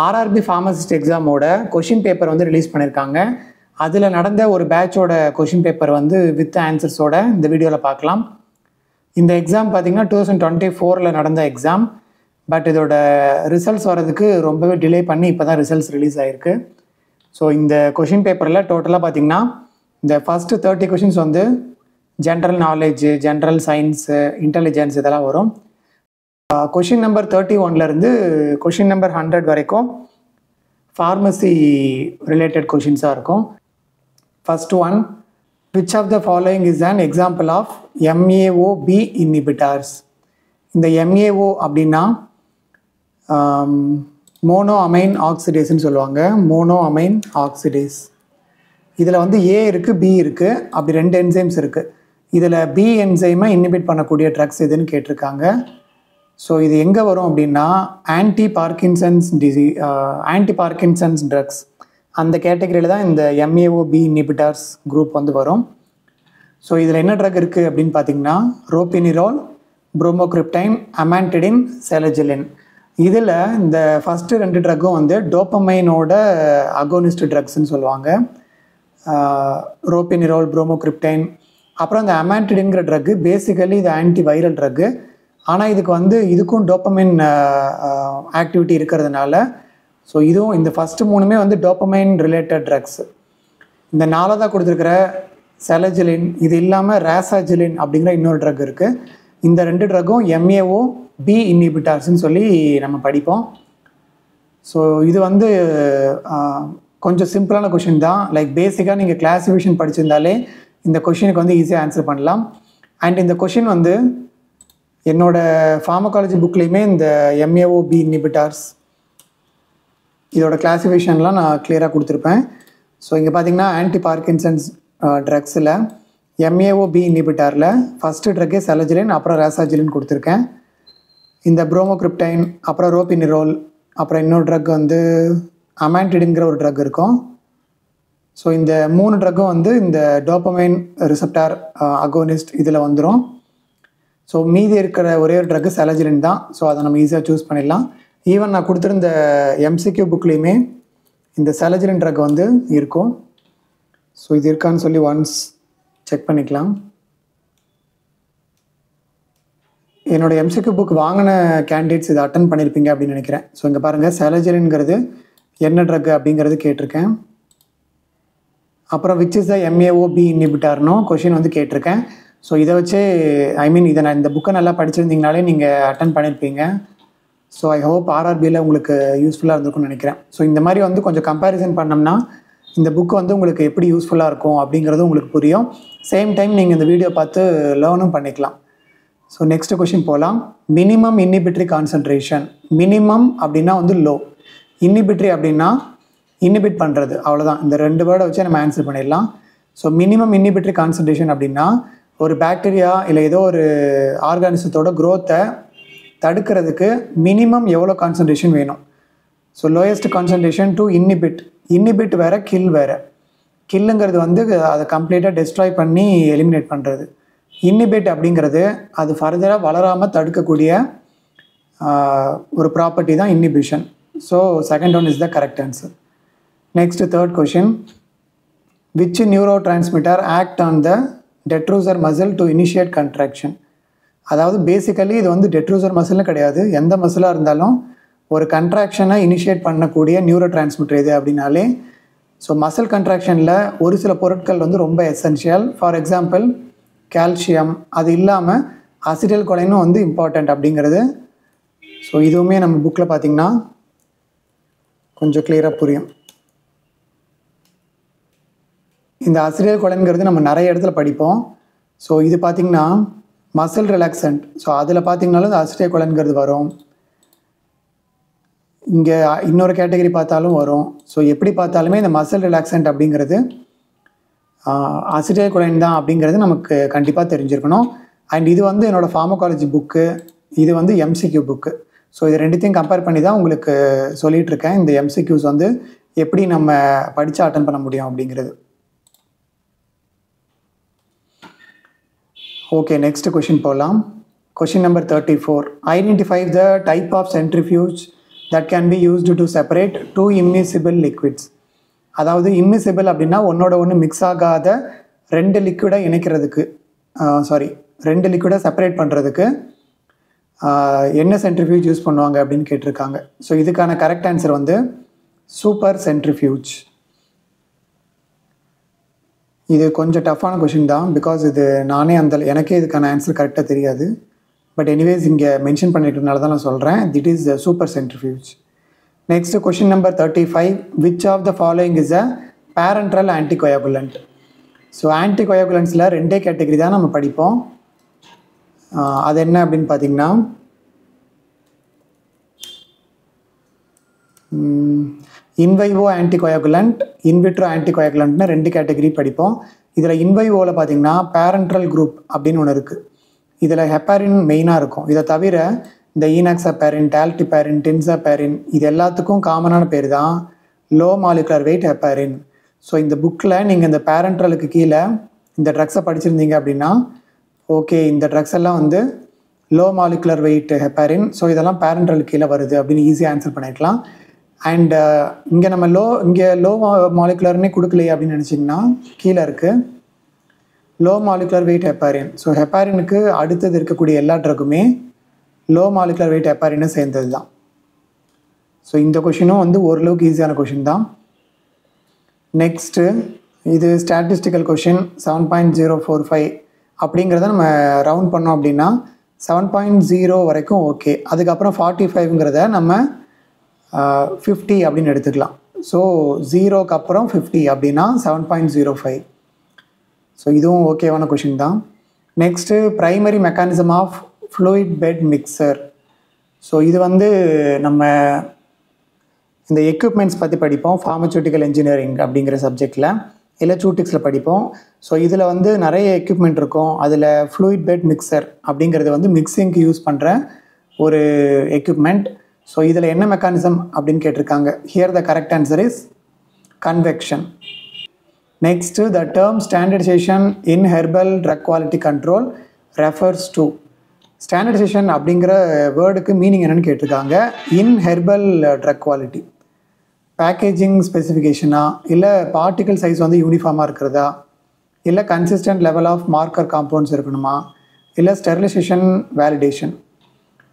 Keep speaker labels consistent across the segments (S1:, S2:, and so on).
S1: RRB pharmacist எக்ஸாமோட question paper வந்து release பண்ணியிருக்காங்க. அதில் நடந்த ஒரு பேட்சோட கொஷின் பேப்பர் வந்து வித் ஆன்சர்ஸோட இந்த வீடியோவில் பார்க்கலாம். இந்த எக்ஸாம் பார்த்திங்கன்னா 2024 நடந்த எக்ஸாம். பட் இதோட ரிசல்ட்ஸ் வரதுக்கு ரொம்பவே டிலே பண்ணி இப்போ தான் ரிசல்ட்ஸ் ரிலீஸ் ஆகிருக்கு. ஸோ இந்த கொஷின் பேப்பரில் டோட்டலாக பார்த்திங்கன்னா இந்த ஃபஸ்ட்டு 30 கொஷின்ஸ் வந்து general knowledge, general science, intelligence இதெல்லாம் வரும். கொஷின் நம்பர் 31லேருந்து கொஷின் நம்பர் 100 வரைக்கும் ஃபார்மசி ரிலேட்டட் கொஷின்ஸாக இருக்கும். First one, which of the following is an example of MAO-B inhibitors? இந்த MAO அப்படின்னா மோனோ அமைன் ஆக்சிடேஸ்ன்னு சொல்லுவாங்க. Mono amine oxidase. இதில் வந்து A இருக்குது, B இருக்குது, அப்படி 2 என்சைம்ஸ் இருக்குது. இதில் B என்சைமை இன்ஹிபிட் பண்ணக்கூடிய ட்ரக்ஸ் எதுன்னு கேட்டிருக்காங்க. ஸோ இது எங்கே வரும் அப்படின்னா ஆன்டி பார்க்கின்சன்ஸ் ட்ரக்ஸ் அந்த கேட்டகரியில் தான் இந்த MAO-B இன்ஹிபிட்டர்ஸ் குரூப் வந்து வரும். ஸோ இதில் என்ன ட்ரக் இருக்குது அப்படின்னு பார்த்தீங்கன்னா ரோபினிரோல், புரோமோகிரிப்டைன், அமான்டிடின், செலஜிலின். இதில் இந்த ஃபஸ்ட்டு 2 ட்ரக்கும் வந்து டோப்பமைனோட அகோனிஸ்ட் ட்ரக்ஸ்ன்னு சொல்லுவாங்க. ரோபினிரோல், புரோமோகிரிப்டைன். அப்புறம் இந்த அமான்டிடின்கிற ட்ரக்கு பேசிக்கலி இது ஆன்டி வைரல் ட்ரக்கு. ஆனால் இதுக்கு வந்து இதுக்கும் டோப்பமைன் ஆக்டிவிட்டி இருக்கிறதுனால ஸோ இதுவும் இந்த ஃபஸ்ட்டு 3மே வந்து டோப்பமைன் ரிலேட்டட் ட்ரக்ஸ். இந்த 4ஆவதாக கொடுத்துருக்கிற செலஜிலின், இது இல்லாமல் ரேசாஜிலின் அப்படிங்கிற இன்னொரு ட்ரக் இருக்குது. இந்த 2 ட்ரக்கும் MAO-B இன்ஹிபிட்டர்ஸ்ன்னு சொல்லி நம்ம படிப்போம். ஸோ இது வந்து கொஞ்சம் சிம்பிளான கொஷின் தான். லைக் பேசிக்காக நீங்கள் கிளாசிஃபிகேஷன் படிச்சிருந்தாலே இந்த கொஷினுக்கு வந்து ஈஸியாக ஆன்சர் பண்ணலாம். அண்ட் இந்த கொஷின் வந்து என்னோடய ஃபார்மகாலஜி புக்லேயுமே இந்த MAO-B இன்ஹிபிட்டர்ஸ் இதோட கிளாசிஃபிகேஷன்லாம் நான் கிளியராக கொடுத்துருப்பேன். ஸோ இங்கே பார்த்தீங்கன்னா ஆன்டி பார்க்கின்சன்ஸ் ட்ரக்ஸில் MAO-B இன்ஹிபிட்டரில் ஃபஸ்ட்டு ட்ரக்கே செலஜிலின், அப்புறம் ரேசாஜிலின் கொடுத்துருக்கேன். இந்த புரோமோகிரிப்டைன், அப்புறம் ரோபினிரோல், அப்புறம் இன்னொரு ட்ரக் வந்து அமான்டிடின்கிற ஒரு ட்ரக் இருக்கும். ஸோ இந்த 3 ட்ரக்கும் வந்து இந்த டோப்பமைன் ரிசெப்டார் அகோனிஸ்ட் இதில் வந்துடும். ஸோ மீதி இருக்கிற ஒரே ஒரு ட்ரக்கு செலஜிலின் தான். ஸோ அதை நம்ம ஈஸியாக சூஸ் பண்ணிடலாம். ஈவன் நான் கொடுத்துருந்த MCQ புக்லேயுமே இந்த செலஜிலின் ட்ரக் வந்து இருக்கும். ஸோ இது இருக்கான்னு சொல்லி ஒன்ஸ் செக் பண்ணிக்கலாம். என்னோடய MCQ புக் வாங்கின கேண்டிடேட்ஸ் இதை அட்டன் பண்ணியிருப்பீங்க அப்படின்னு நினைக்கிறேன். ஸோ இங்கே பாருங்கள், செலஜிலின்ங்கிறது என்ன ட்ரக் அப்படிங்கிறது கேட்டிருக்கேன். அப்புறம் விச் இஸ் த MAO-B இன்ஹிபிட்டர்னு கொஷின் வந்து கேட்டிருக்கேன். ஸோ இதை வச்சு இதை நான் இந்த புக்கை நல்லா படிச்சிருந்தீங்கனாலே நீங்கள் அட்டன் பண்ணியிருப்பீங்க. ஸோ ஐ ஹோப் ஆர்ஆர்பியில் உங்களுக்கு யூஸ்ஃபுல்லாக இருந்திருக்கும்னு நினைக்கிறேன். ஸோ இந்த மாதிரி வந்து கொஞ்சம் கம்பேரிசன் பண்ணோம்னா இந்த புக்கு வந்து உங்களுக்கு எப்படி யூஸ்ஃபுல்லாக இருக்கும் அப்படிங்கிறது உங்களுக்கு புரியும். சேம் டைம் நீங்கள் இந்த வீடியோ பார்த்து லேர்னும் பண்ணிக்கலாம். ஸோ நெக்ஸ்ட் கொஷின் போகலாம். Minimum inhibitory concentration. மினிமம் அப்படின்னா வந்து லோ, இன்ஹிபிட்ரி அப்படின்னா இன்ஹிபிட் பண்ணுறது, அவ்வளோதான். இந்த 2 வேர்டை வச்சு நம்ம ஆன்சர் பண்ணிடலாம். ஸோ மினிமம் இன்ஹிபிட்ரி கான்சன்ட்ரேஷன் அப்படின்னா ஒரு பாக்டீரியா இல்லை ஏதோ ஒரு ஆர்கானிசத்தோட க்ரோத்தை தடுக்கிறதுக்கு மினிமம் எவ்வளோ கான்சன்ட்ரேஷன் வேணும். So lowest concentration to inhibit வேறு, கில் வேறு. கில்லுங்கிறது வந்து அதை கம்ப்ளீட்டாக டெஸ்ட்ராய் பண்ணி எலிமினேட் பண்ணுறது. இன்ஹிபிட் அப்படிங்கிறது அது ஃபர்தராக வளராமல் தடுக்கக்கூடிய ஒரு ப்ராப்பர்ட்டி தான் inhibition. So second one is the correct answer. Next third question, which neurotransmitter act on the detrusor muscle to initiate contraction? அதாவது பேசிக்கலி இது வந்து டெட்ரூசர் மசில்னு கிடையாது, எந்த மசிலாக இருந்தாலும் ஒரு கன்ட்ராக்ஷனை இனிஷியேட் பண்ணக்கூடிய நியூரோ டிரான்ஸ்மிட்டர் எது அப்படின்னாலே ஸோ மசில் கன்ட்ராக்ஷனில் ஒரு சில பொருட்கள் வந்து ரொம்ப எசென்ஷியல். ஃபார் எக்ஸாம்பிள் கால்சியம், அது இல்லாமல் அசிடைல் கொலைனும் வந்து இம்பார்ட்டண்ட் அப்படிங்கிறது. ஸோ இதுவுமே நம்ம புக்கில் பார்த்திங்கன்னா கொஞ்சம் கிளியராக புரியும். இந்த அசிடைல் கொலைன்கிறது நம்ம நிறைய இடத்துல படிப்போம். ஸோ இது பார்த்திங்கன்னா மசில் ரிலாக்ஸன்ட். ஸோ அதில் பார்த்திங்கனாலும் இந்த அசிடைல் கொலைன்கிறது வரும். இங்கே இன்னொரு கேட்டகரி பார்த்தாலும் வரும். ஸோ எப்படி பார்த்தாலுமே இந்த மசில் ரிலாக்ஸன்ட் அப்படிங்கிறது அசிடைல் கொலைன் தான் அப்படிங்கிறது நமக்கு கண்டிப்பாக தெரிஞ்சிருக்கணும். அண்ட் இது வந்து என்னோடய ஃபார்மகாலஜி புக்கு, இது வந்து MCQ புக்கு. ஸோ இது 2த்தையும் கம்பேர் பண்ணி தான் உங்களுக்கு சொல்லிகிட்ருக்கேன் இந்த MCQs வந்து எப்படி நம்ம படித்து அட்டன் பண்ண முடியும் அப்படிங்கிறது. ஓகே, நெக்ஸ்ட் கொஷின் போகலாம். Question number 34. Identify the type of centrifuge that can be used to separate two immiscible liquids. அதாவது immiscible அப்படின்னா ஒன்னோட ஒன்று மிக்ஸ் ஆகாத ரெண்டு லிக்விடை இணைக்கிறதுக்கு ரெண்டு லிக்விடை செப்பரேட் பண்ணுறதுக்கு என்ன சென்ட்ரிஃபியூஜ் யூஸ் பண்ணுவாங்க அப்படின்னு கேட்டிருக்காங்க. ஸோ இதுக்கான கரெக்ட் ஆன்சர் வந்து சூப்பர் சென்ட்ரிஃபியூஜ். இது கொஞ்சம் டஃப்பான கொஷின் தான், பிகாஸ் இது நானே எனக்கே இதுக்கான ஆன்சர் கரெக்டாக தெரியாது. பட் எனிவேஸ் இங்கே மென்ஷன் பண்ணிக்கிறதுனால தான் நான் சொல்கிறேன். That is super centrifuge. Next question number 35. Which of the following is a parenteral anticoagulant? So ஆன்டிகோயாகுலண்ட்ஸில் ரெண்டே கேட்டகரி தான் நம்ம படிப்போம். அது என்ன அப்படின்னு பார்த்தீங்கன்னா, இன்வைவோ ஆன்டிகோயாகுலண்ட், இன்விட்ரோ ஆன்டிகோயாகுலண்ட்னு ரெண்டு கேட்டகரி படிப்போம். இதில் இன்வைவோவில் பார்த்தீங்கன்னா பேரண்ட்ரல் குரூப் அப்படின்னு ஒன்று இருக்குது. இதில் ஹெப்பாரின் மெயினாக இருக்கும். இதை தவிர இந்த ஈனாக்ஸாபேரின், டால்டிபேரின், டின்சாபேரின் இது எல்லாத்துக்கும் காமனான பேர் தான் low molecular weight heparin. So இந்த புக்கில் நீங்கள் இந்த பேரண்ட்ரலுக்கு கீழே இந்த ட்ரக்ஸை படிச்சிருந்தீங்க அப்படின்னா ஓகே, இந்த ட்ரக்ஸ் எல்லாம் வந்து low molecular weight heparin, so இதெல்லாம் பேரண்ட்ரலுக்கு கீழே வருது அப்படின்னு ஈஸியாக ஆன்சர் பண்ணிக்கலாம். அண்ட் இங்கே நம்ம லோ மாலிகுலர்னே கொடுக்கலையே அப்படின்னு நினச்சிங்கன்னா கீழே இருக்குது low molecular weight heparin. So ஹெப்பாரினுக்கு அடுத்தது இருக்கக்கூடிய எல்லா ட்ரக்குமே லோ மாலிகுலர் வெயிட் ஹெப்பாரினை சேர்ந்தது தான். ஸோ இந்த கொஷினும் வந்து ஓரளவுக்கு ஈஸியான கொஷின் தான். நெக்ஸ்ட்டு இது ஸ்டாட்டிஸ்டிக்கல் கொஷின் 7.045 அப்படிங்கிறத நம்ம ரவுண்ட் பண்ணோம் அப்படின்னா 7.0 வரைக்கும் ஓகே. அதுக்கப்புறம் 45ங்கிறத நம்ம 50 அப்படின்னு எடுத்துக்கலாம். ஸோ 0க்கு அப்புறம் 50 அப்படின்னா 7.05. ஸோ இதுவும் ஓகேவான கொஷின் தான். Next primary mechanism of fluid bed mixer. So இது வந்து நம்ம இந்த எக்யூப்மெண்ட்ஸ் பற்றி படிப்போம் ஃபார்மசூட்டிக்கல் இன்ஜினியரிங் அப்படிங்கிற சப்ஜெக்டில், எலக்ட்ரூட்டிக்ஸில் படிப்போம். ஸோ இதில் வந்து நிறைய எக்யூப்மெண்ட் இருக்கும். அதில் ஃப்ளூயிட் பெட் மிக்சர் அப்படிங்கிறது வந்து மிக்சிங்க்கு யூஸ் பண்ணுற ஒரு எக்யூப்மெண்ட். ஸோ இதில் என்ன மெக்கானிசம் அப்படின்னு கேட்டிருக்காங்க. Here the correct answer is convection. Next the term standardisation in herbal drug quality control refers to. Standardisation அப்படிங்கிற வேர்டுக்கு மீனிங் என்னென்னு கேட்டிருக்காங்க. In herbal drug quality packaging ஸ்பெசிஃபிகேஷனா, இல்லை பார்ட்டிகல் சைஸ் வந்து யூனிஃபார்மாக இருக்கிறதா, இல்லை consistent level of marker compounds இருக்கணுமா, இல்லை ஸ்டெரிலைசேஷன் வேலிடேஷன்.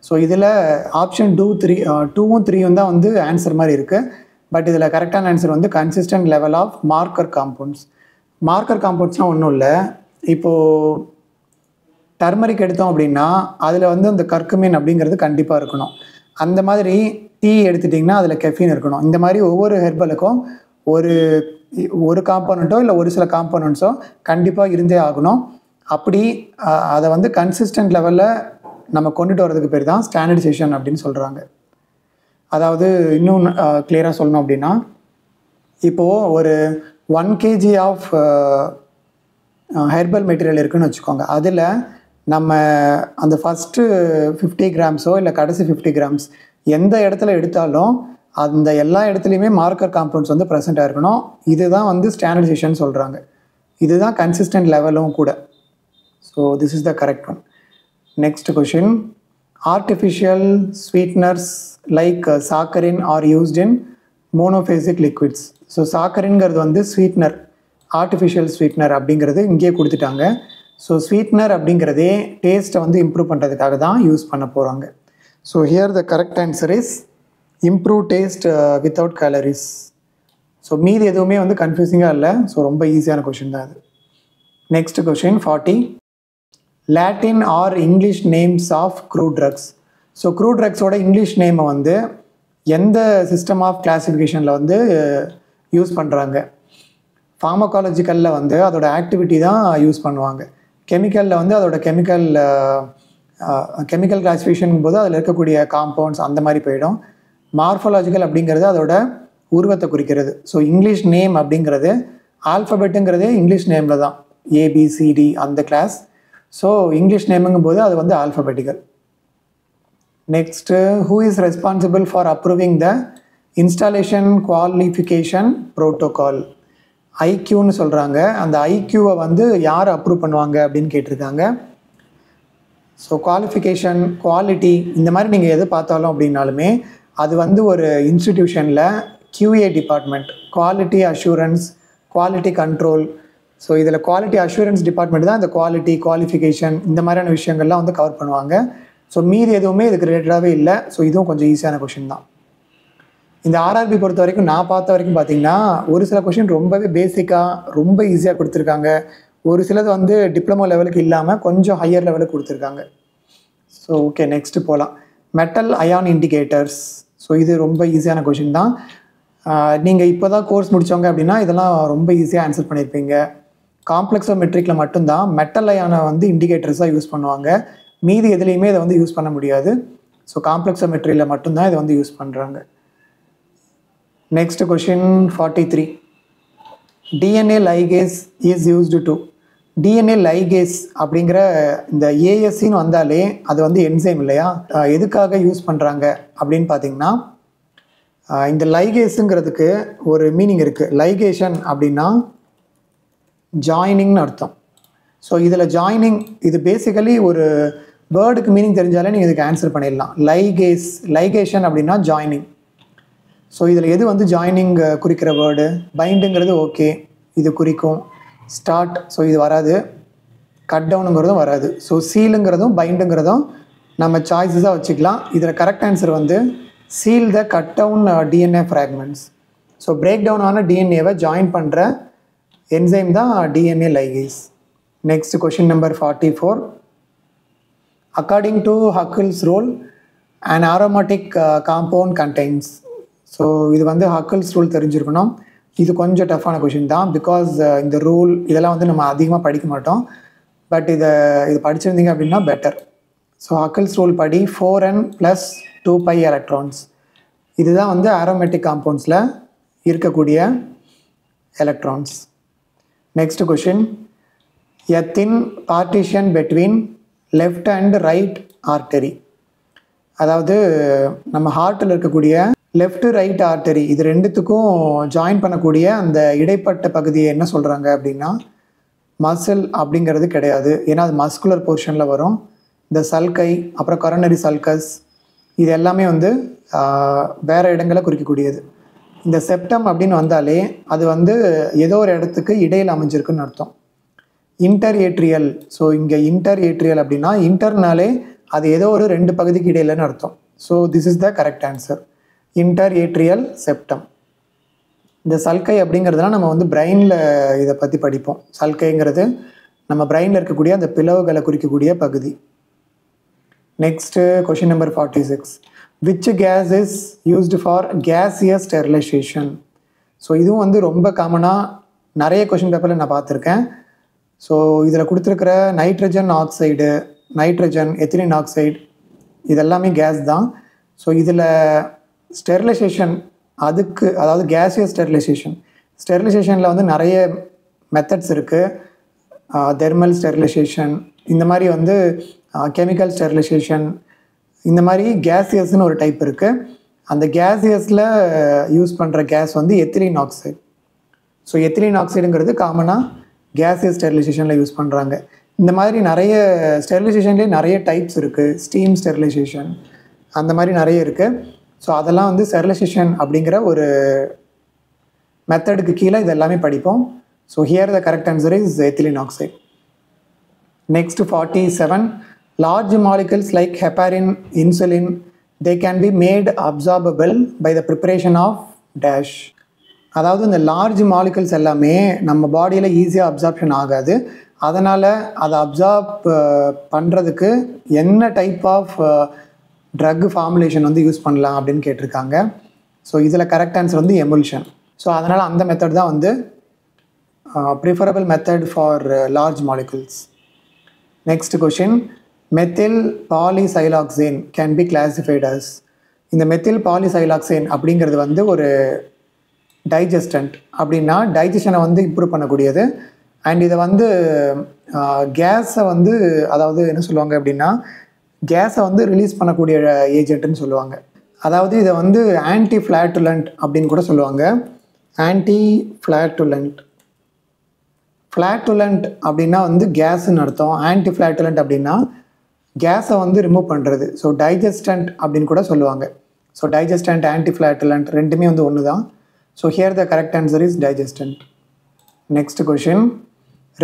S1: ஸோ இதில் ஆப்ஷன் 2வும் 3யும் தான் வந்து ஆன்சர் மாதிரி இருக்குது. பட் இதில் கரெக்டான ஆன்சர் வந்து consistent level of marker compounds. Marker காம்பவுண்ட்ஸ்னால் ஒன்றும் இல்லை, இப்போது டர்மரிக் எடுத்தோம் அப்படின்னா அதில் வந்து அந்த கர்க்குமின் அப்படிங்கிறது கண்டிப்பாக இருக்கணும். அந்த மாதிரி டீ எடுத்துட்டிங்கன்னா அதில் கெஃபின் இருக்கணும். இந்த மாதிரி ஒவ்வொரு ஹெர்பலுக்கும் ஒரு காம்போனண்ட்டோ இல்லை ஒரு சில காம்போனண்ட்ஸோ கண்டிப்பாக இருந்தே ஆகணும். அப்படி அதை வந்து கன்சிஸ்டன்ட் லெவலில் நம்ம கொண்டுட்டு வரதுக்கு பேர் தான் ஸ்டாண்டர்டைசேஷன் அப்படின்னு சொல்கிறாங்க. அதாவது இன்னும் கிளியராக சொல்லணும் அப்படின்னா, இப்போது ஒரு 1 kg ஆஃப் ஹெர்பல் மெட்டீரியல் இருக்குதுன்னு வச்சுக்கோங்க. அதில் நம்ம அந்த ஃபஸ்ட்டு 50 கிராம்ஸோ இல்லை கடைசி 50 கிராம்ஸ் எந்த இடத்துல எடுத்தாலும் அந்த எல்லா இடத்துலையுமே மார்க்கர் காம்பவுண்ட்ஸ் வந்து ப்ரெசென்ட் ஆகிருக்கணும். இதுதான் வந்து ஸ்டாண்டர்டைசேஷன் சொல்கிறாங்க. இதுதான் கன்சிஸ்டன்ட் லெவலும் கூட. So this is the correct one. Next question. Artificial sweeteners like saccharin are used in monophasic liquids. So சாக்கரின்ங்கிறது வந்து ஸ்வீட்னர், ஆர்டிஃபிஷியல் ஸ்வீட்னர் அப்படிங்கிறது இங்கேயே கொடுத்துட்டாங்க. ஸோ ஸ்வீட்னர் அப்படிங்கிறதே டேஸ்ட்டை வந்து இம்ப்ரூவ் பண்ணுறதுக்காக தான் யூஸ் பண்ண போகிறாங்க. So here the correct answer is improve taste without calories. So மீதி எதுவுமே வந்து கன்ஃபியூசிங்காக இல்லை. ஸோ ரொம்ப ஈஸியான கொஷின் தான் அது. Next question 40. Latin or English names of crude drugs. So crude ட்ரக்ஸோட இங்கிலீஷ் நேமை வந்து எந்த சிஸ்டம் ஆஃப் கிளாசிஃபிகேஷனில் வந்து யூஸ் பண்ணுறாங்க? ஃபார்மகாலஜிக்கலில் வந்து அதோட ஆக்டிவிட்டி தான் யூஸ் பண்ணுவாங்க. கெமிக்கலில் வந்து அதோட கெமிக்கல் கிளாசிஃபிகேஷன் போது அதில் இருக்கக்கூடிய காம்பவுண்ட்ஸ் அந்த மாதிரி போயிடும். மார்ஃபோலாஜிக்கல் அப்படிங்கிறது அதோட உருவத்தை குறிக்கிறது. ஸோ இங்கிலீஷ் நேம் அப்படிங்கிறது ஆல்ஃபபெட்டுங்கிறதே இங்கிலீஷ் நேமில் தான், ABCD அந்த கிளாஸ். ஸோ இங்கிலீஷ் நேமுங்கும் போது அது வந்து alphabetical. Next, who is responsible for approving the installation qualification protocol? ஐக்யூன்னு சொல்கிறாங்க. அந்த ஐக்யூவை வந்து யார் அப்ரூவ் பண்ணுவாங்க அப்படின்னு கேட்டிருக்காங்க. ஸோ குவாலிஃபிகேஷன், குவாலிட்டி இந்த மாதிரி நீங்கள் எது பார்த்தாலும் அப்படின்னாலுமே அது வந்து ஒரு இன்ஸ்டிடியூஷனில் QA department, quality assurance, quality control. So இதில் குவாலிட்டி அஷூரன்ஸ் டிபார்ட்மெண்ட் தான் இந்த குவாலிட்டி, குவாலிஃபிகேஷன் இந்த மாதிரியான விஷயங்கள்லாம் வந்து கவர் பண்ணுவாங்க. ஸோ மீதி எதுவுமே இதுக்கு ரிலேட்டடாகவே இல்லை. ஸோ இதுவும் கொஞ்சம் ஈஸியான கொஷின் தான். இந்த RRB பொறுத்த வரைக்கும் நான் பார்த்த வரைக்கும் பார்த்தீங்கன்னா ஒரு சில கொஷின் ரொம்பவே பேசிக்காக ரொம்ப ஈஸியாக கொடுத்துருக்காங்க. ஒரு சிலது வந்து டிப்ளமோ லெவலுக்கு இல்லாமல் கொஞ்சம் ஹையர் லெவலுக்கு கொடுத்துருக்காங்க. ஸோ ஓகே, நெக்ஸ்ட்டு போகலாம். Metal ion indicators. ஸோ இது ரொம்ப ஈஸியான கொஷின் தான். நீங்கள் இப்போ தான் கோர்ஸ் முடித்தவங்க அப்படின்னா இதெல்லாம் ரொம்ப ஈஸியாக ஆன்சர் பண்ணியிருப்பீங்க. காம்ப்ளெக்ஸோமெட்ரிக்கில் மட்டும்தான் மெட்டல் அயானை வந்து இண்டிகேட்டர்ஸாக யூஸ் பண்ணுவாங்க. மீதி எதுலேயுமே இதை வந்து யூஸ் பண்ண முடியாது. ஸோ காம்ப்ளெக்ஸோமெட்ரியில் மட்டும்தான் இதை வந்து யூஸ் பண்ணுறாங்க. Next question 43. DNA ligase is used to. DNA ligase அப்படிங்கிற இந்த ASன்னு வந்தாலே அது வந்து என்சைம் இல்லையா? எதுக்காக யூஸ் பண்ணுறாங்க அப்படின்னு பார்த்தீங்கன்னா இந்த லைகேஸுங்கிறதுக்கு ஒரு மீனிங் இருக்குது. லைகேஷன் அப்படின்னா ஜாயினிங்னு அர்த்தம். ஸோ இதில் ஜாயினிங் இது பேசிக்கலி ஒரு வேர்டுக்கு மீனிங் தெரிஞ்சாலே நீங்கள் இதுக்கு ஆன்சர் பண்ணிடலாம். லைகேஷன் அப்படின்னா ஜாயினிங். ஸோ இதில் எது வந்து ஜாயினிங் குறிக்கிற வேர்டு? பைண்டுங்கிறது ஓகே, இது குறிக்கும். ஸ்டார்ட், ஸோ இது வராது. கட் டவுனுங்கிறதும் வராது. ஸோ சீலுங்கிறதும் பைண்டுங்கிறதும் நம்ம சாய்ஸஸாக வச்சுக்கலாம். இதில் கரெக்ட் ஆன்சர் வந்து seal the cut down DNA fragments. So break down ஆன டிஎன்ஏவை ஜாயின் பண்ணுற என்சைம் தான் DNA ligase. Next question number 44. According to Huckel's rule an aromatic compound contains. So இது வந்து ஹக்கிள்ஸ் ரூல் தெரிஞ்சிருக்கணும். இது கொஞ்சம் டஃப்பான கொஷின் தான். பிகாஸ் இந்த ரூல் இதெல்லாம் வந்து நம்ம அதிகமாக படிக்க மாட்டோம். பட் இது படிச்சிருந்தீங்க அப்படின்னா பெட்டர். ஸோ ஹக்கிள்ஸ் ரூல் படி 4n + 2π எலக்ட்ரான்ஸ். இதுதான் வந்து aromatic compoundsல இருக்கக்கூடிய electrons. Next question. a thin partition between left and right artery. அதாவது நம்ம ஹார்ட்டில் இருக்கக்கூடிய லெஃப்ட் ரைட் ஆர்டரி இது ரெண்டுத்துக்கும் ஜாயின் பண்ணக்கூடிய அந்த இடைப்பட்ட பகுதியை என்ன சொல்கிறாங்க அப்படின்னா மசில் அப்படிங்கிறது கிடையாது. ஏன்னா அது மஸ்குலர் போர்ஷனில் வரும். இந்த சல்கை, அப்புறம் கொரோனரி சல்கஸ், இது எல்லாமே வந்து வேறு இடங்களை குறிக்கக்கூடியது. இந்த செப்டம் அப்படின்னு வந்தாலே அது வந்து ஏதோ ஒரு இடத்துக்கு இடையில் அமைஞ்சிருக்குன்னு அர்த்தம். இன்டர்ஏட்ரியல். ஸோ இங்கே இன்டர்ஏட்ரியல் அப்படின்னா இன்டர்னாலே அது ஏதோ ஒரு 2 பகுதிக்கு இடையிலன்னு அர்த்தம். So this is the correct answer. Interatrial septum. இந்த சல்கை அப்படிங்கிறதுலாம் நம்ம வந்து பிரெயினில் இதை பற்றி படிப்போம். சல்கைங்கிறது நம்ம பிரெயினில் இருக்கக்கூடிய அந்த பிளவுகளை குறிக்கக்கூடிய பகுதி. Next question number 46. Which gas is used for gaseous sterilisation. So இதுவும் வந்து ரொம்ப காமனாக நிறைய கொஷின் பேப்பரில் நான் பார்த்துருக்கேன். ஸோ இதில் கொடுத்துருக்கிற nitrogen oxide, nitrogen, ethylene oxide இதெல்லாமே கேஸ் தான். ஸோ இதில் ஸ்டெரிலைசேஷன் அதுக்கு, அதாவது கேசியஸ் ஸ்டெரிலைசேஷனில் வந்து நிறைய மெத்தட்ஸ் இருக்குது. தெர்மல் ஸ்டெரிலைசேஷன், இந்த மாதிரி வந்து கெமிக்கல் ஸ்டெரிலைசேஷன், இந்த மாதிரி கேசியஸ்னு ஒரு டைப் இருக்குது. அந்த கேசியஸில் யூஸ் பண்ணுற கேஸ் வந்து எத்திலின் ஆக்சைடு. ஸோ எத்திலின் ஆக்சைடுங்கிறது காமனாக கேசியஸ் ஸ்டெரிலைசேஷனில் யூஸ் பண்ணுறாங்க. இந்த மாதிரி நிறைய ஸ்டெரிலைசேஷன்லேயே நிறைய டைப்ஸ் இருக்குது. ஸ்டீம் ஸ்டெரிலைசேஷன் அந்த மாதிரி நிறைய இருக்குது. ஸோ அதெல்லாம் வந்து ஸ்டெரிலைசேஷன் அப்படிங்கிற ஒரு மெத்தடுக்கு கீழே இது எல்லாமே படிப்போம். So here the correct answer is ethylene oxide. Next 47. Large molecules like heparin, insulin, they can be made absorbable by the preparation of dash. அதாவது இந்த லார்ஜ் மாலிகூல்ஸ் எல்லாமே நம்ம பாடியில் ஈஸியாக அப்சார்ப்ஷன் ஆகாது. அதனால் அதை அப்சார்ப் பண்ணுறதுக்கு என்ன டைப் ஆஃப் ட்ரக் ஃபார்முலேஷன் வந்து யூஸ் பண்ணலாம் அப்படின்னு கேட்டிருக்காங்க. ஸோ இதில் கரெக்ட் ஆன்சர் வந்து எமுல்ஷன். ஸோ அதனால் அந்த மெத்தட் தான் வந்து preferable method for large molecules. Next question. Methyl polysiloxane can be classified as. இந்த மெத்தில் பாலிசைலாக்சேன் அப்படிங்கிறது வந்து ஒரு டைஜஸ்டன்ட். அப்படின்னா டைஜஷனை வந்து இம்ப்ரூவ் பண்ணக்கூடியது. அண்ட் இதை வந்து கேஸை வந்து, அதாவது என்ன சொல்லுவாங்க அப்படின்னா கேஸை வந்து ரிலீஸ் பண்ணக்கூடிய ஏஜென்ட்னு சொல்லுவாங்க. அதாவது இதை வந்து ஆன்டி ஃப்ளாட்டுலண்ட் அப்படின்னு கூட சொல்லுவாங்க. ஆன்டி ஃப்ளாட்டுலண்ட். ஃப்ளாட்டுலண்ட் அப்படின்னா வந்து கேஸுன்னு அர்த்தம். ஆன்டி ஃப்ளாட்டுலண்ட் அப்படின்னா கேஸை வந்து ரிமூவ் பண்ணுறது. ஸோ டைஜஸ்டன்ட் அப்படின்னு கூட சொல்லுவாங்க. ஸோ டைஜஸ்டன்ட் ஆன்டிஃப்ளாட்டுலண்ட் ரெண்டுமே வந்து ஒன்று தான். So here the correct answer is digestant. Next question,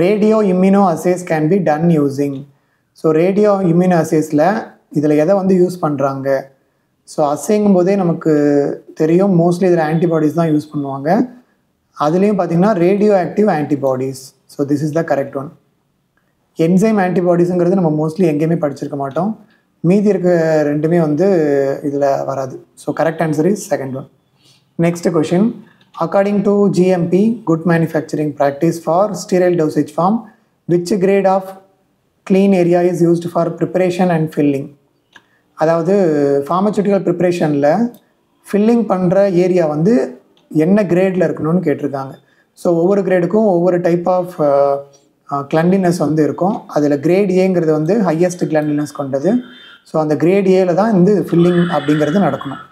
S1: radio immuno assays can be done using. So radio immuno அசேஸில் இதில் எதை வந்து யூஸ் பண்ணுறாங்க? ஸோ அசேங்கும் போதே நமக்கு தெரியும், மோஸ்ட்லி இதில் ஆன்டிபாடிஸ் தான் யூஸ் பண்ணுவாங்க. அதுலேயும் பார்த்திங்கன்னா radioactive antibodies. So this is the correct one. Enzyme ஆன்டிபாடிஸுங்கிறது நம்ம மோஸ்ட்லி எங்கேயுமே படிச்சிருக்க மாட்டோம். மீதி இருக்க ரெண்டுமே வந்து இதில் வராது. So correct answer is second one. Next question, according to GMP good manufacturing practice for sterile dosage form which grade of clean area is used for preparation and filling. அதாவது ஃபார்மசூட்டிக்கல் ப்ரிப்பரேஷனில் ஃபில்லிங் பண்ணுற area வந்து என்ன கிரேடில் இருக்கணும்னு கேட்டிருக்காங்க. So ஒவ்வொரு கிரேடுக்கும் ஒவ்வொரு type of cleanliness வந்து இருக்கும். அதில் கிரேட் ஏங்கிறது வந்து ஹையஸ்ட் கிளென்லினஸ் கொண்டது. ஸோ அந்த கிரேட் ஏல தான் இந்த ஃபில்லிங் அப்படிங்கிறது நடக்கணும்.